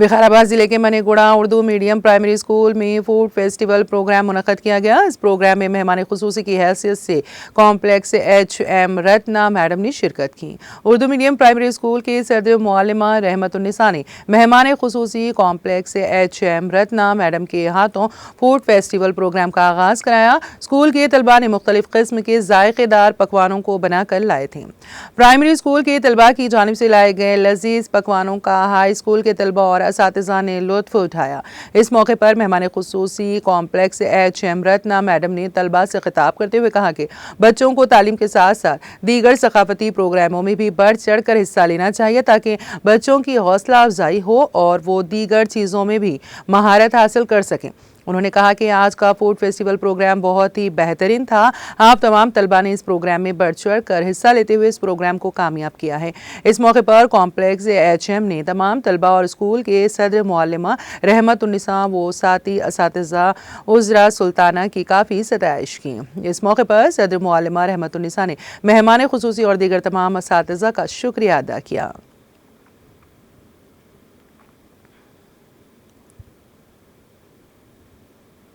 وقار آباد ضلع کے منی گوڑا اردو میڈیم پرائمری اسکول میں فوڈ فیسٹیول پروگرام منعقد کیا گیا۔ اس پروگرام میں مہمان خصوصی کی حیثیت سے کمپلیکس HM رتنا میڈم نے شرکت کی۔ اردو میڈیم پرائمری اسکول کے صدر معلمہ رحمت النساء نے مہمان خصوصی کمپلیکس HM رتنا میڈم کے ہاتھوں فوڈ فیسٹیول پروگرام کا آغاز کرایا۔ اسکول کے طلباء نے مختلف قسم کے ذائقے دار پکوانوں کو بنا کر لائے تھے۔ پرائمری اسکول کے طلباء کی جانب سے لائے گئے لذیذ پکوانوں کا ہائی اسکول کے طلباء اور اساتذہ نے لطف اٹھایا۔ اس موقع پر مہمان خصوصی کمپلیکس HM رتنا میڈم نے طلباء سے خطاب کرتے ہوئے کہا کہ بچوں کو تعلیم کے ساتھ ساتھ دیگر ثقافتی پروگراموں میں بھی بڑھ چڑھ کر حصہ لینا چاہیے تاکہ بچوں کی حوصلہ افزائی ہو اور وہ دیگر چیزوں میں بھی مہارت حاصل کر سکیں۔ انہوں نے کہا کہ آج کا فوڈ فیسٹیول پروگرام بہت ہی بہترین تھا۔ آپ تمام طلباء نے اس پروگرام میں بڑھ چڑھ کر حصہ لیتے ہوئے اس پروگرام کو کامیاب کیا ہے۔ اس موقع پر کمپلیکس HM نے تمام طلباء اور اسکول کے صدر معلمہ رحمت النساء و ساتھی اساتذہ عذرا سلطانہ کی کافی ستائش کی۔ اس موقع پر صدر معلمہ رحمت النساء نے مہمان خصوصی اور دیگر تمام اساتذہ کا شکریہ ادا کیا۔